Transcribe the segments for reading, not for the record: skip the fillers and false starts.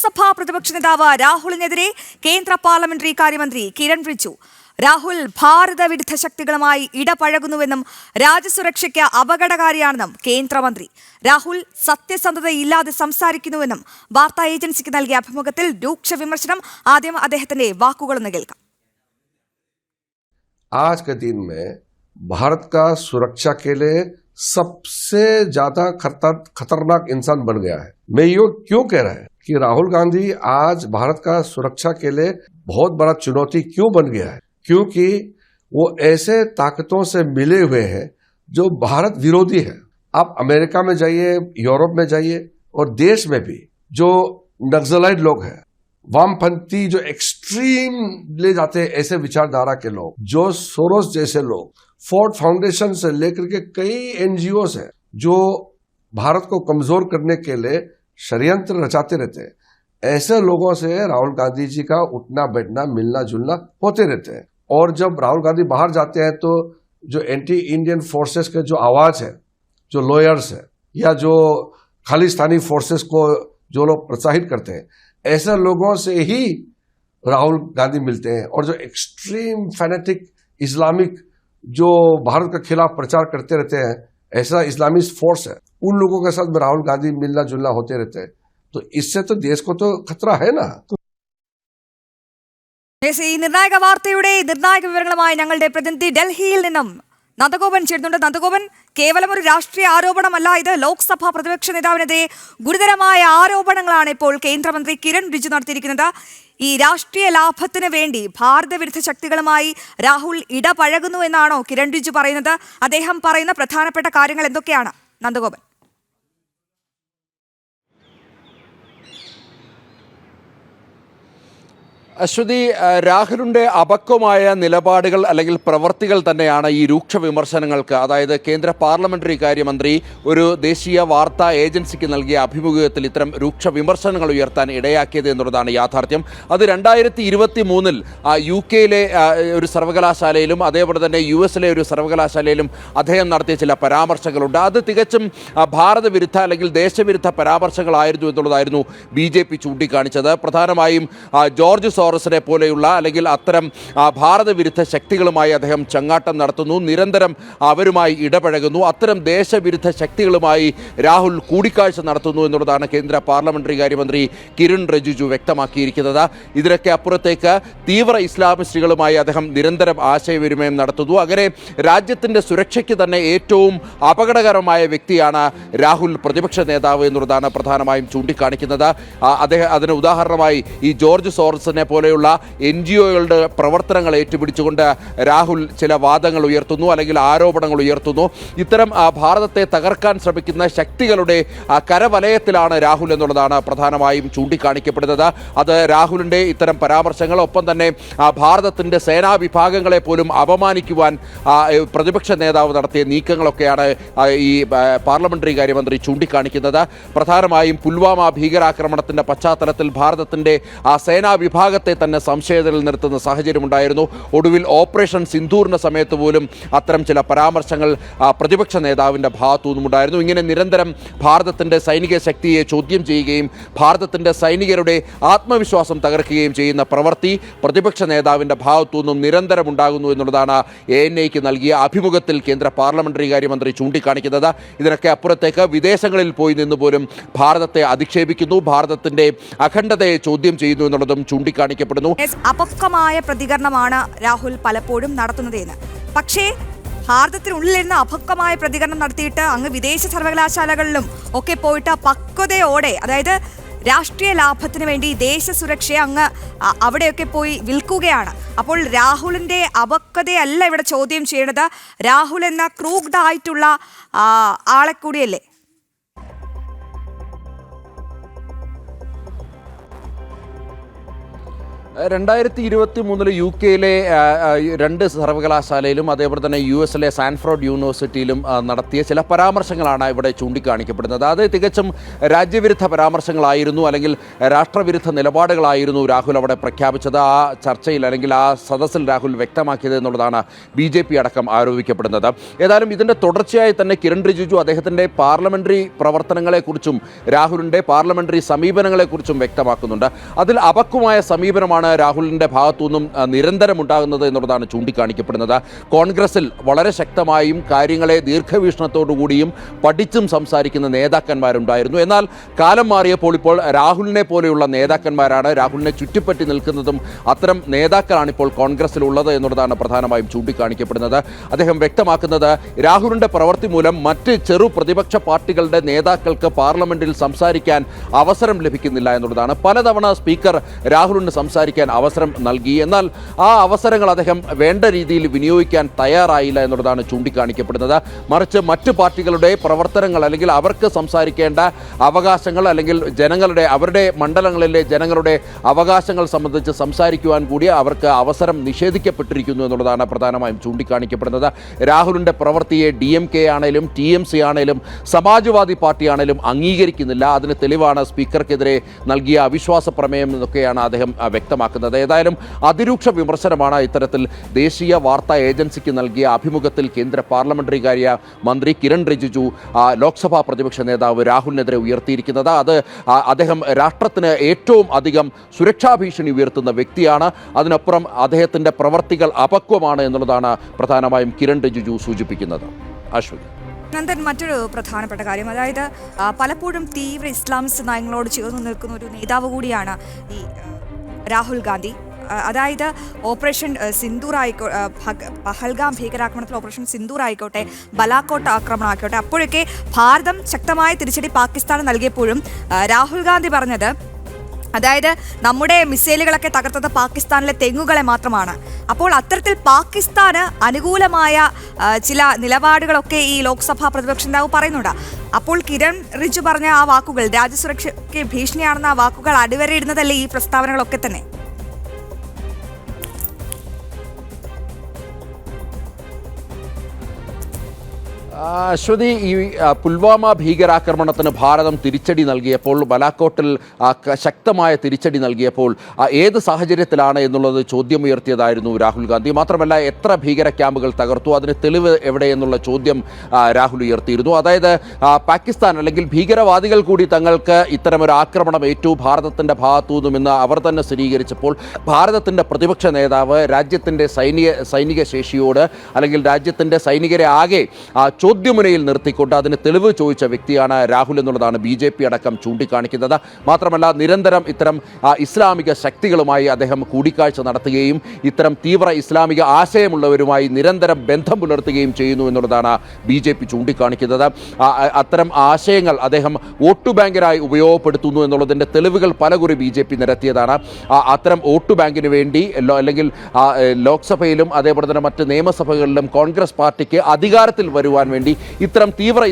ലോക്സഭാ പ്രതിപക്ഷ നേതാവ് രാഹുലിനെതിരെ കേന്ദ്ര പാർലമെന്ററി കാര്യമന്ത്രി കിരൺ റിജിജു. രാഹുൽ ഭാരത വിരുദ്ധ ശക്തികളുമായി ഇടപഴകുന്നുവെന്നും രാജ്യസുരക്ഷയ്ക്ക് അപകടകാരിയാണെന്നും കേന്ദ്രമന്ത്രി. രാഹുൽ സത്യസന്ധതയില്ലാതെ സംസാരിക്കുന്നുവെന്നും വാർത്താ ഏജൻസിക്ക് നൽകിയ അഭിമുഖത്തിൽ രൂക്ഷ വിമർശനം. ആദ്യം അദ്ദേഹത്തിന്റെ വാക്കുകളൊന്ന് കേൾക്കാം. आज के दिन में भारत का सुरक्षा के लिए सबसे ज्यादा खतरनाक इंसान बन गया है। मैं ये क्यों कह रहा है कि राहुल गांधी आज भारत का सुरक्षा के लिए बहुत बड़ा चुनौती क्यों बन गया है? क्योंकि वो ऐसे ताकतों से मिले हुए हैं जो भारत विरोधी है। आप अमेरिका में जाइए, यूरोप में जाइए और देश में भी जो नक्सलाइट लोग हैं, वामपंथी जो एक्सट्रीम ले जाते हैं, ऐसे विचारधारा के लोग, जो सोरोस जैसे लोग, फोर्ड फाउंडेशन से लेकर के कई एनजीओ हैं जो भारत को कमजोर करने के लिए षड्यंत्र रचाते रहते हैं, ऐसे लोगों से राहुल गांधी जी का उठना बैठना मिलना जुलना होते रहते हैं। और जब राहुल गांधी बाहर जाते हैं तो जो एंटी इंडियन फोर्सेस के जो आवाज है, जो लॉयर्स है या जो खालिस्तानी फोर्सेस को जो लोग प्रोत्साहित करते हैं, ऐसे लोगों से ही राहुल गांधी मिलते हैं। और जो एक्सट्रीम फैनेटिक इस्लामिक जो भारत के खिलाफ प्रचार करते रहते हैं, ऐसा इस्लामिस्ट फोर्स है, उन लोगों के साथ राहुल गांधी मिलना जुलना होते रहते हैं। तो इससे तो देश को तो खतरा है ना। ഈ നിർണായക വാർത്തയുടെ നിർണായക വിവരങ്ങളുമായി ഞങ്ങളുടെ പ്രതിനിധി ഡൽഹിയിൽ നിന്നും നന്ദഗോപൻ ചേരുന്നുണ്ട്. നന്ദഗോപൻ, കേവലം ഒരു രാഷ്ട്രീയ ആരോപണമല്ല ഇത്. ലോക്സഭാ പ്രതിപക്ഷ നേതാവിനെതിരെ ഗുരുതരമായ ആരോപണങ്ങളാണ് ഇപ്പോൾ കേന്ദ്രമന്ത്രി കിരൺ റിജിജു നടത്തിയിരിക്കുന്നത്. ഈ രാഷ്ട്രീയ ലാഭത്തിന് വേണ്ടി ഭാരത വിരുദ്ധ ശക്തികളുമായി രാഹുൽ ഇടപഴകുന്നു എന്നാണോ കിരൺ റിജിജു പറയുന്നത്? അദ്ദേഹം പറയുന്ന പ്രധാനപ്പെട്ട കാര്യങ്ങൾ എന്തൊക്കെയാണ് നന്ദഗോപൻ? അശ്വതി, രാഹുലിൻ്റെ അപക്വമായ നിലപാടുകൾ അല്ലെങ്കിൽ പ്രവർത്തികൾ തന്നെയാണ് ഈ രൂക്ഷ വിമർശനങ്ങൾക്ക്, അതായത് കേന്ദ്ര പാർലമെന്ററി കാര്യമന്ത്രി ഒരു ദേശീയ വാർത്താ ഏജൻസിക്ക് നൽകിയ അഭിമുഖത്തിൽ ഇത്തരം രൂക്ഷ വിമർശനങ്ങൾ ഉയർത്താൻ ഇടയാക്കിയത് എന്നുള്ളതാണ് യാഥാർത്ഥ്യം. അത് 2023 UK ഒരു സർവകലാശാലയിലും അതേപോലെ തന്നെ US ഒരു സർവകലാശാലയിലും അദ്ദേഹം നടത്തിയ ചില പരാമർശങ്ങളുണ്ട്. അത് തികച്ചും ഭാരത വിരുദ്ധ അല്ലെങ്കിൽ ദേശവിരുദ്ധ പരാമർശങ്ങളായിരുന്നു എന്നുള്ളതായിരുന്നു BJP ചൂണ്ടിക്കാണിച്ചത്. പ്രധാനമായും ജോർജ് സോറസിനെ പോലെയുള്ള അല്ലെങ്കിൽ അത്തരം ഭാരത വിരുദ്ധ ശക്തികളുമായി അദ്ദേഹം ചങ്ങാട്ടം നടത്തുന്നു, നിരന്തരം അവരുമായി ഇടപഴകുന്നു, അത്തരം ദേശവിരുദ്ധ ശക്തികളുമായി രാഹുൽ കൂടിക്കാഴ്ച നടത്തുന്നു എന്നുള്ളതാണ് കേന്ദ്ര പാർലമെന്ററി കാര്യമന്ത്രി കിരൺ റിജിജു വ്യക്തമാക്കിയിരിക്കുന്നത്. ഇതിനൊക്കെ അപ്പുറത്തേക്ക് തീവ്ര ഇസ്ലാമിസ്റ്റുകളുമായി അദ്ദേഹം നിരന്തരം ആശയവിനിമയം നടത്തുന്നു. അങ്ങനെ രാജ്യത്തിൻ്റെ സുരക്ഷയ്ക്ക് തന്നെ ഏറ്റവും അപകടകരമായ വ്യക്തിയാണ് രാഹുൽ പ്രതിപക്ഷ നേതാവ് എന്നുള്ളതാണ് പ്രധാനമായും ചൂണ്ടിക്കാണിക്കുന്നത്. അദ്ദേഹം അതിന് ഉദാഹരണമായി ഈ ജോർജ് സോറസിനെ പോലെയുള്ള NGOകളുടെ പ്രവർത്തനങ്ങൾ ഏറ്റുപിടിച്ചുകൊണ്ട് രാഹുൽ ചില വാദങ്ങൾ ഉയർത്തുന്നു അല്ലെങ്കിൽ ആരോപണങ്ങൾ ഉയർത്തുന്നു. ഇത്തരം ഭാരതത്തെ തകർക്കാൻ ശ്രമിക്കുന്ന ശക്തികളുടെ കരവലയത്തിലാണ് രാഹുൽ എന്നുള്ളതാണ് പ്രധാനമായും ചൂണ്ടിക്കാണിക്കപ്പെടുന്നത്. അത് രാഹുലിൻ്റെ ഇത്തരം പരാമർശങ്ങൾ, ഒപ്പം തന്നെ ഭാരതത്തിൻ്റെ സേനാ വിഭാഗങ്ങളെ പോലും അപമാനിക്കുവാൻ പ്രതിപക്ഷ നേതാവ് നടത്തിയ നീക്കങ്ങളൊക്കെയാണ് ഈ പാർലമെന്ററി കാര്യമന്ത്രി ചൂണ്ടിക്കാണിക്കുന്നത്. പ്രധാനമായും പുൽവാമ ഭീകരാക്രമണത്തിൻ്റെ പശ്ചാത്തലത്തിൽ ഭാരതത്തിൻ്റെ സേനാ വിഭാഗത്തെ തന്നെ സംശയത്തിൽ നിർത്തുന്ന സാഹചര്യമുണ്ടായിരുന്നു. ഒടുവിൽ ഓപ്പറേഷൻ സിന്ദൂറിൻ്റെ സമയത്ത് പോലും അത്തരം ചില പരാമർശങ്ങൾ പ്രതിപക്ഷ നേതാവിൻ്റെ ഭാഗത്തു നിന്നുമുണ്ടായിരുന്നു. ഇങ്ങനെ നിരന്തരം ഭാരതത്തിൻ്റെ സൈനിക ശക്തിയെ ചോദ്യം ചെയ്യുകയും ഭാരതത്തിൻ്റെ സൈനികരുടെ ആത്മവിശ്വാസം തകർക്കുകയും ചെയ്യുന്ന പ്രവൃത്തി പ്രതിപക്ഷ നേതാവിൻ്റെ ഭാഗത്തു നിന്നും നിരന്തരം ഉണ്ടാകുന്നു എന്നുള്ളതാണ് ANIക്ക് നൽകിയ അഭിമുഖത്തിൽ കേന്ദ്ര പാർലമെന്ററി കാര്യമന്ത്രി ചൂണ്ടിക്കാണിക്കുന്നത്. ഇതിനൊക്കെ അപ്പുറത്തേക്ക് വിദേശങ്ങളിൽ പോയി നിന്ന് പോലും ഭാരതത്തെ അധിക്ഷേപിക്കുന്നു, ഭാരതത്തിൻ്റെ അഖണ്ഡതയെ ചോദ്യം ചെയ്യുന്നു എന്നുള്ളതും ചൂണ്ടിക്കാണിക്കപ്പെടുന്നു. അപക്വമായ പ്രതികരണമാണ് രാഹുൽ പലപ്പോഴും നടത്തുന്നത് എന്ന്. പക്ഷേ ഭാരതത്തിനുള്ളിലിരുന്ന് അപക്വമായ പ്രതികരണം നടത്തിയിട്ട് അങ്ങ് വിദേശ സർവകലാശാലകളിലും ഒക്കെ പോയിട്ട് പക്വതയോടെ, അതായത് രാഷ്ട്രീയ ലാഭത്തിന് വേണ്ടി ദേശ സുരക്ഷയെ അങ്ങ് അവിടെയൊക്കെ പോയി വിൽക്കുകയാണ്. അപ്പോൾ രാഹുലിൻ്റെ അപക്വതയല്ല ഇവിടെ ചോദ്യം ചെയ്യേണ്ടത്, രാഹുൽ എന്ന ക്രൂഗ്ഡ് ആയിട്ടുള്ള ആളെ കൂടിയല്ലേ? 2023 UK രണ്ട് സർവകലാശാലയിലും അതേപോലെ തന്നെ US സാൻഫോർഡ് യൂണിവേഴ്സിറ്റിയിലും നടത്തിയ ചില പരാമർശങ്ങളാണ് ഇവിടെ ചൂണ്ടിക്കാണിക്കപ്പെടുന്നത്. അത് തികച്ചും രാജ്യവിരുദ്ധ പരാമർശങ്ങളായിരുന്നു, അല്ലെങ്കിൽ രാഷ്ട്രവിരുദ്ധ നിലപാടുകളായിരുന്നു രാഹുൽ അവിടെ പ്രഖ്യാപിച്ചത്. ആ ചർച്ചയിൽ അല്ലെങ്കിൽ ആ സദസ്സിൽ രാഹുൽ വ്യക്തമാക്കിയത് എന്നുള്ളതാണ് BJP അടക്കം ആരോപിക്കപ്പെടുന്നത്. ഏതായാലും ഇതിൻ്റെ തുടർച്ചയായി തന്നെ കിരൺ റിജിജു അദ്ദേഹത്തിൻ്റെ പാർലമെൻ്ററി പ്രവർത്തനങ്ങളെക്കുറിച്ചും രാഹുലിൻ്റെ പാർലമെൻ്ററി സമീപനങ്ങളെക്കുറിച്ചും വ്യക്തമാക്കുന്നുണ്ട്. അതിൽ അപക്വമായ സമീപനമാണ് രാഹുലിൻ്റെ ഭാഗത്തു നിന്നും നിരന്തരം ഉണ്ടാകുന്നത് എന്നുള്ളതാണ് ചൂണ്ടിക്കാണിക്കപ്പെടുന്നത്. കോൺഗ്രസിൽ വളരെ ശക്തമായും കാര്യങ്ങളെ ദീർഘവീക്ഷണത്തോടുകൂടിയും പഠിച്ചും സംസാരിക്കുന്ന നേതാക്കന്മാരുണ്ടായിരുന്നു. എന്നാൽ കാലം മാറിയപ്പോൾ ഇപ്പോൾ രാഹുലിനെ പോലെയുള്ള നേതാക്കന്മാരാണ്, രാഹുലിനെ ചുറ്റിപ്പറ്റി നിൽക്കുന്നതും അത്തരം നേതാക്കളാണ് ഇപ്പോൾ കോൺഗ്രസിലുള്ളത് എന്നുള്ളതാണ് പ്രധാനമായും ചൂണ്ടിക്കാണിക്കപ്പെടുന്നത്. അദ്ദേഹം വ്യക്തമാക്കുന്നത് രാഹുലിൻ്റെ പ്രവൃത്തി മൂലം മറ്റ് ചെറു പ്രതിപക്ഷ പാർട്ടികളുടെ നേതാക്കൾക്ക് പാർലമെന്റിൽ സംസാരിക്കാൻ അവസരം ലഭിക്കുന്നില്ല എന്നുള്ളതാണ്. പലതവണ സ്പീക്കർ രാഹുലിന് സംസാരിക്കാൻ അവസരം നൽകി, എന്നാൽ ആ അവസരങ്ങൾ അദ്ദേഹം വേണ്ട രീതിയിൽ വിനിയോഗിക്കാൻ തയ്യാറായില്ല എന്നുള്ളതാണ് ചൂണ്ടിക്കാണിക്കപ്പെടുന്നത്. മറിച്ച് മറ്റ് പാർട്ടികളുടെ പ്രവർത്തനങ്ങൾ അല്ലെങ്കിൽ അവർക്ക് സംസാരിക്കേണ്ട അവകാശങ്ങൾ അല്ലെങ്കിൽ അവരുടെ മണ്ഡലങ്ങളിലെ ജനങ്ങളുടെ അവകാശങ്ങൾ സംബന്ധിച്ച് സംസാരിക്കുവാൻ കൂടി അവർക്ക് അവസരം നിഷേധിക്കപ്പെട്ടിരിക്കുന്നു എന്നുള്ളതാണ് പ്രധാനമായും ചൂണ്ടിക്കാണിക്കപ്പെടുന്നത്. രാഹുലിൻ്റെ പ്രവൃത്തിയെ DMK ആണേലും TMC ആണേലും സമാജ്വാദി പാർട്ടിയാണേലും അംഗീകരിക്കുന്നില്ല. അതിന് തെളിവാണ് സ്പീക്കർക്കെതിരെ നൽകിയ അവിശ്വാസ പ്രമേയം എന്നൊക്കെയാണ് അദ്ദേഹം വ്യക്തമാക്കുന്നത്. ഏതായാലും അതിരൂക്ഷ വിമർശനമാണ് ഇത്തരത്തിൽ ദേശീയ വാർത്താ ഏജൻസിക്ക് നൽകിയ അഭിമുഖത്തിൽ കേന്ദ്ര പാർലമെന്ററി കാര്യ മന്ത്രി കിരൺ റിജിജു ലോക്സഭാ പ്രതിപക്ഷ നേതാവ് രാഹുലിനെതിരെ ഉയർത്തിയിരിക്കുന്നത്. അത് അദ്ദേഹം രാഷ്ട്രത്തിന് ഏറ്റവും അധികം സുരക്ഷാ ഭീഷണി ഉയർത്തുന്ന വ്യക്തിയാണ്, അതിനപ്പുറം അദ്ദേഹത്തിൻ്റെ പ്രവർത്തികൾ അപക്വമാണ് എന്നുള്ളതാണ് പ്രധാനമായും കിരൺ റിജിജു സൂചിപ്പിക്കുന്നത്. അശ്വതി, നന്ദൻ, മറ്റൊരു പ്രധാനപ്പെട്ട കാര്യം, അതായത് പലപ്പോഴും തീവ്ര ഇസ്ലാമിസ്റ്റ് നയങ്ങളോട് ചേർന്ന് നിൽക്കുന്ന ഒരു നേതാവ് കൂടിയാണ് ഈ രാഹുൽ ഗാന്ധി. അതായത് ഓപ്പറേഷൻ സിന്ദൂർ പഹൽഗാം ഭീകരാക്രമണത്തിൽ ഓപ്പറേഷൻ സിന്ദൂർ ആയിക്കോട്ടെ, ബലാക്കോട്ട് ആക്രമണം ആയിക്കോട്ടെ, അപ്പോഴൊക്കെ ഭാരതം ശക്തമായ തിരിച്ചടി പാകിസ്ഥാന് നൽകിയപ്പോഴും രാഹുൽ ഗാന്ധി പറഞ്ഞത്, അതായത് നമ്മുടെ മിസൈലുകളൊക്കെ തകർത്തത് പാകിസ്ഥാനിലെ തെങ്ങുകളെ മാത്രമാണ്. അപ്പോൾ അത്തരത്തിൽ പാകിസ്ഥാന് അനുകൂലമായ ചില നിലപാടുകളൊക്കെ ഈ ലോക്സഭാ പ്രതിപക്ഷ നേതാവ് പറയുന്നുണ്ട്. അപ്പോൾ കിരൺ റിജിജു പറഞ്ഞ ആ വാക്കുകൾ, രാജ്യസുരക്ഷയ്ക്ക് ഭീഷണിയാണെന്ന ആ വാക്കുകൾ അടിവരയിടുന്നതല്ലേ ഈ പ്രസ്താവനകളൊക്കെ തന്നെ? അശ്വതി, ഈ പുൽവാമ ഭീകരാക്രമണത്തിന് ഭാരതം തിരിച്ചടി നൽകിയപ്പോൾ, ബലാക്കോട്ടിൽ ശക്തമായ തിരിച്ചടി നൽകിയപ്പോൾ ഏത് സാഹചര്യത്തിലാണ് എന്നുള്ളത് ചോദ്യമുയർത്തിയതായിരുന്നു രാഹുൽ ഗാന്ധി. മാത്രമല്ല, എത്ര ഭീകര ക്യാമ്പുകൾ തകർത്തു, അതിന് തെളിവ് എവിടെയെന്നുള്ള ചോദ്യം രാഹുൽ ഉയർത്തിയിരുന്നു. അതായത് പാകിസ്ഥാൻ അല്ലെങ്കിൽ ഭീകരവാദികൾ കൂടി തങ്ങൾക്ക് ഇത്തരമൊരു ആക്രമണം ഏറ്റു ഭാരതത്തിൻ്റെ ഭാഗത്തു നിന്നുമെന്ന് അവർ തന്നെ സ്ഥിരീകരിച്ചപ്പോൾ ഭാരതത്തിൻ്റെ പ്രതിപക്ഷ നേതാവ് രാജ്യത്തിൻ്റെ സൈനിക ശേഷിയോട് അല്ലെങ്കിൽ രാജ്യത്തിൻ്റെ സൈനികരെ ആകെ ചോദ്യമുനയിൽ നിർത്തിക്കൊണ്ട് അതിന് തെളിവ് ചോദിച്ച വ്യക്തിയാണ് രാഹുൽ എന്നുള്ളതാണ് BJP അടക്കം ചൂണ്ടിക്കാണിക്കുന്നത്. മാത്രമല്ല, നിരന്തരം ഇത്തരം ഇസ്ലാമിക ശക്തികളുമായി അദ്ദേഹം കൂടിക്കാഴ്ച നടത്തുകയും ഇത്തരം തീവ്ര ഇസ്ലാമിക ആശയമുള്ളവരുമായി നിരന്തരം ബന്ധം പുലർത്തുകയും ചെയ്യുന്നു എന്നുള്ളതാണ് BJP ചൂണ്ടിക്കാണിക്കുന്നത്. അത്തരം ആശയങ്ങൾ അദ്ദേഹം വോട്ട് ബാങ്കിനായി ഉപയോഗപ്പെടുത്തുന്നു എന്നുള്ളതിൻ്റെ തെളിവുകൾ പലകുറി BJP നിരത്തിയതാണ്. അത്തരം വോട്ട് ബാങ്കിന് വേണ്ടി അല്ലെങ്കിൽ ലോക്സഭയിലും അതേപോലെ തന്നെ മറ്റ് നിയമസഭകളിലും കോൺഗ്രസ് പാർട്ടിക്ക് അധികാരത്തിൽ വരുവാൻ വേണ്ടി ഇത്തരം തീവ്ര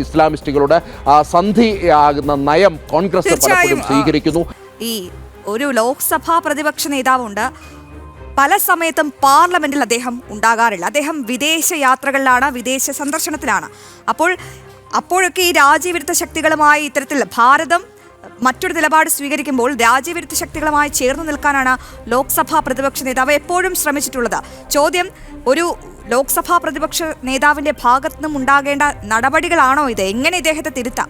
ഇസ്ലാമിസ്റ്റുകളോട് സന്ധിയാകുന്ന നയം കോൺഗ്രസ് പലപ്പോഴും സ്വീകരിക്കുന്നു. ഈ ഒരു ലോക്സഭാ പ്രതിപക്ഷ നേതാവുണ്ട്, പല സമയത്തും പാർലമെന്റിൽ അദ്ദേഹം ഉണ്ടാകാറില്ല. അദ്ദേഹം വിദേശ യാത്രകളിലാണ്, വിദേശ സന്ദർശനത്തിലാണ്. അപ്പോഴൊക്കെ ഈ രാജ്യവിരുദ്ധ ശക്തികളുമായി ഇത്തരത്തിൽ ഭാരതം മറ്റൊരു നിലപാട് സ്വീകരിക്കുമ്പോൾ രാജ്യവിരുദ്ധ ശക്തികളുമായി ചേർന്ന് നിൽക്കാനാണ് ലോക്സഭാ പ്രതിപക്ഷ നേതാവ് എപ്പോഴും ശ്രമിച്ചിട്ടുള്ളത്. ചോദ്യം, ഒരു ലോക്സഭാ പ്രതിപക്ഷ നേതാവിന്റെ ഭാഗത്തു നിന്നും ഉണ്ടാകേണ്ട നടപടികളാണോ ഇത്? എങ്ങനെ ഇദ്ദേഹത്തെ തിരുത്താം?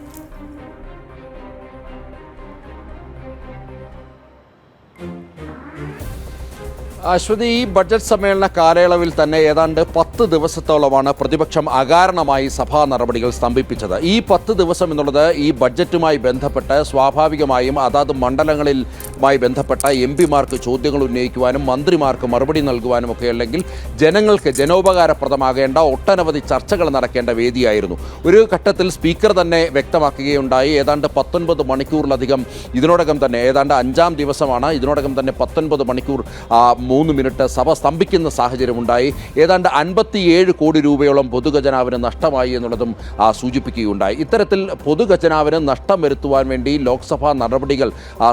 അശ്വതി, ഈ ബഡ്ജറ്റ് സമ്മേളന കാലയളവിൽ തന്നെ ഏതാണ്ട് 10 ദിവസത്തോളമാണ് പ്രതിപക്ഷം അകാരണമായി സഭാ നടപടികൾ സ്തംഭിപ്പിച്ചത്. ഈ 10 ദിവസം എന്നുള്ളത് ഈ ബഡ്ജറ്റുമായി ബന്ധപ്പെട്ട് സ്വാഭാവികമായും അതാത് മണ്ഡലങ്ങളിലുമായി ബന്ധപ്പെട്ട MP-മാർക്ക് ചോദ്യങ്ങൾ ഉന്നയിക്കുവാനും മന്ത്രിമാർക്ക് മറുപടി നൽകുവാനും ഒക്കെ അല്ലെങ്കിൽ ജനങ്ങൾക്ക് ജനോപകാരപ്രദമാകേണ്ട ഒട്ടനവധി ചർച്ചകൾ നടക്കേണ്ട വേദിയായിരുന്നു. ഒരു ഘട്ടത്തിൽ സ്പീക്കർ തന്നെ വ്യക്തമാക്കുകയുണ്ടായി, ഏതാണ്ട് 19 മണിക്കൂറിലധികം ഇതിനോടകം തന്നെ ഏതാണ്ട് 5-ാം ദിവസമാണ്, ഇതിനോടകം തന്നെ 19 മണിക്കൂർ 3 മിനിറ്റ് സഭ സ്തംഭിക്കുന്ന സാഹചര്യമുണ്ടായി. ഏതാണ്ട് 57 കോടി രൂപയോളം പൊതുഖജനാവിന് നഷ്ടമായി എന്നുള്ളതും സൂചിപ്പിക്കുകയുണ്ടായി. ഇത്തരത്തിൽ പൊതുഖജനാവിന് നഷ്ടം വരുത്തുവാൻ വേണ്ടി ലോക്സഭാ നടപടികൾ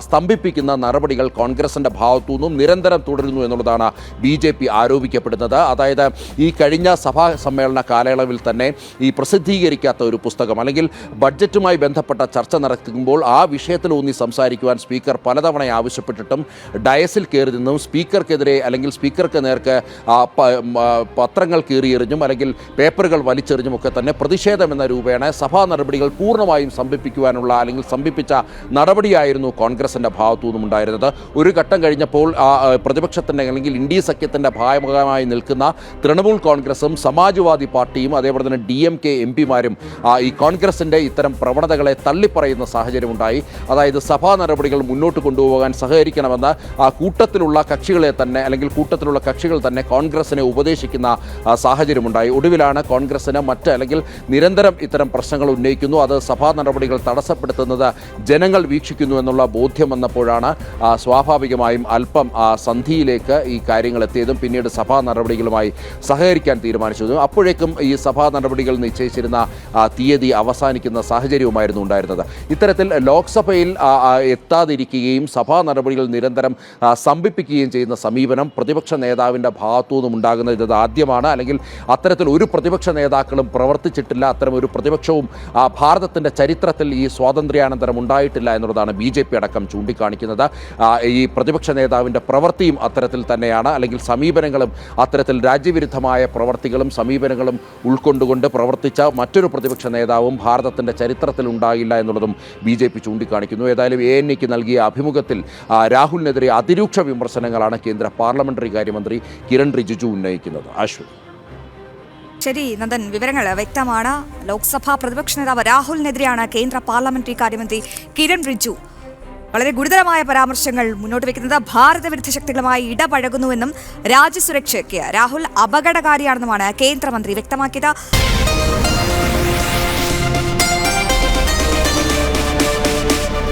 സ്തംഭിപ്പിക്കുന്ന നടപടികൾ കോൺഗ്രസിൻ്റെ ഭാഗത്തു നിന്നും നിരന്തരം തുടരുന്നു എന്നുള്ളതാണ് BJP ആരോപിക്കപ്പെടുന്നത്. അതായത് ഈ കഴിഞ്ഞ സഭാ സമ്മേളന കാലയളവിൽ തന്നെ ഈ പ്രസിദ്ധീകരിക്കാത്ത ഒരു പുസ്തകം അല്ലെങ്കിൽ ബഡ്ജറ്റുമായി ബന്ധപ്പെട്ട ചർച്ച നടക്കുമ്പോൾ ആ വിഷയത്തിലൂന്നി സംസാരിക്കുവാൻ സ്പീക്കർ പലതവണ ആവശ്യപ്പെട്ടിട്ടും ഡയസിൽ കയറി നിന്നും സ്പീക്കർക്കെതിരെ അല്ലെങ്കിൽ സ്പീക്കർക്ക് നേർക്ക് പത്രങ്ങൾ കീറിയെറിഞ്ഞും അല്ലെങ്കിൽ പേപ്പറുകൾ വലിച്ചെറിഞ്ഞും ഒക്കെ തന്നെ പ്രതിഷേധം എന്ന രൂപേണ സഭാ നടപടികൾ പൂർണ്ണമായും സ്തംഭിപ്പിക്കുവാനുള്ള അല്ലെങ്കിൽ സ്തംഭിപ്പിച്ച നടപടിയായിരുന്നു കോൺഗ്രസിൻ്റെ ഭാഗത്തു നിന്നും ഉണ്ടായിരുന്നത്. ഒരു ഘട്ടം കഴിഞ്ഞപ്പോൾ പ്രതിപക്ഷത്തിൻ്റെ അല്ലെങ്കിൽ ഇന്ത്യ സഖ്യത്തിൻ്റെ ഭാഗമായി നിൽക്കുന്ന തൃണമൂൽ കോൺഗ്രസും സമാജ്വാദി പാർട്ടിയും അതേപോലെ തന്നെ DMK MPമാരും ഈ കോൺഗ്രസിൻ്റെ ഇത്തരം പ്രവണതകളെ തള്ളിപ്പറയുന്ന സാഹചര്യമുണ്ടായി. അതായത് സഭാ നടപടികൾ മുന്നോട്ട് കൊണ്ടുപോകാൻ സഹകരിക്കണമെന്ന് കൂട്ടത്തിലുള്ള കക്ഷികൾ തന്നെ കോൺഗ്രസിനെ ഉപദേശിക്കുന്ന സാഹചര്യമുണ്ടായി. ഒടുവിലാണ് കോൺഗ്രസിന് അല്ലെങ്കിൽ നിരന്തരം ഇത്തരം പ്രശ്നങ്ങൾ ഉന്നയിക്കുന്നു, അത് സഭാ നടപടികൾ തടസ്സപ്പെടുത്തുന്നത് ജനങ്ങൾ വീക്ഷിക്കുന്നു എന്നുള്ള ബോധ്യം വന്നപ്പോഴാണ് സ്വാഭാവികമായും അല്പം സന്ധിയിലേക്ക് ഈ കാര്യങ്ങൾ എത്തിയതും പിന്നീട് സഭാ നടപടികളുമായി സഹകരിക്കാൻ തീരുമാനിച്ചതും അപ്പോഴേക്കും ഈ സഭാ നടപടികൾ നിശ്ചയിച്ചിരുന്ന തീയതി അവസാനിക്കുന്ന സാഹചര്യവുമായിരുന്നു ഉണ്ടായിരുന്നത്. ഇത്തരത്തിൽ ലോക്സഭയിൽ എത്താതിരിക്കുകയും സഭാ നടപടികൾ നിരന്തരം സ്തംഭിപ്പിക്കുകയും ചെയ്യുന്ന സമീപനം പ്രതിപക്ഷ നേതാവിൻ്റെ ഭാഗത്തു നിന്നും ഉണ്ടാകുന്നത് ഇത് ആദ്യമാണ്. അല്ലെങ്കിൽ അത്തരത്തിൽ ഒരു പ്രതിപക്ഷ നേതാക്കളും പ്രവർത്തിച്ചിട്ടില്ല, അത്തരം ഒരു പ്രതിപക്ഷവും ഭാരതത്തിൻ്റെ ചരിത്രത്തിൽ ഈ സ്വാതന്ത്ര്യാനന്തരം ഉണ്ടായിട്ടില്ല എന്നുള്ളതാണ് BJP അടക്കം ചൂണ്ടിക്കാണിക്കുന്നത്. ഈ പ്രതിപക്ഷ നേതാവിൻ്റെ പ്രവൃത്തിയും അത്തരത്തിൽ തന്നെയാണ്, അല്ലെങ്കിൽ സമീപനങ്ങളും അത്തരത്തിൽ രാജ്യവിരുദ്ധമായ പ്രവർത്തികളും സമീപനങ്ങളും ഉൾക്കൊണ്ടുകൊണ്ട് പ്രവർത്തിച്ച മറ്റൊരു പ്രതിപക്ഷ നേതാവും ഭാരതത്തിൻ്റെ ചരിത്രത്തിൽ ഉണ്ടായില്ല എന്നുള്ളതും BJP ചൂണ്ടിക്കാണിക്കുന്നു. ഏതായാലും ANAക്ക് നൽകിയ അഭിമുഖത്തിൽ രാഹുലിനെതിരെ അതിരൂക്ഷ വിമർശനങ്ങളാണ് കേന്ദ്ര പാർലമെന്ററി കാര്യമന്ത്രി കിരൺ റിജിജു ഉന്നയിക്കുന്നത്. അശ്വതി. ശരി നന്ദൻ, വിവരങ്ങൾ വ്യക്തമാണ്. ലോക്സഭാ പ്രതിപക്ഷ നേതാവ് രാഹുലിനെതിരെയാണ് കേന്ദ്ര പാർലമെന്ററി കാര്യമന്ത്രി കിരൺ റിജിജു വളരെ ഗുരുതരമായ പരാമർശങ്ങൾ മുന്നോട്ട് വയ്ക്കുന്നത്. ഭാരതവിരുദ്ധ ശക്തികളുമായി ഇടപഴകുന്നുവെന്നും രാജ്യസുരക്ഷയ്ക്ക് രാഹുൽ അപകടകാരിയാണെന്നുമാണ് കേന്ദ്രമന്ത്രി വ്യക്തമാക്കിയത്.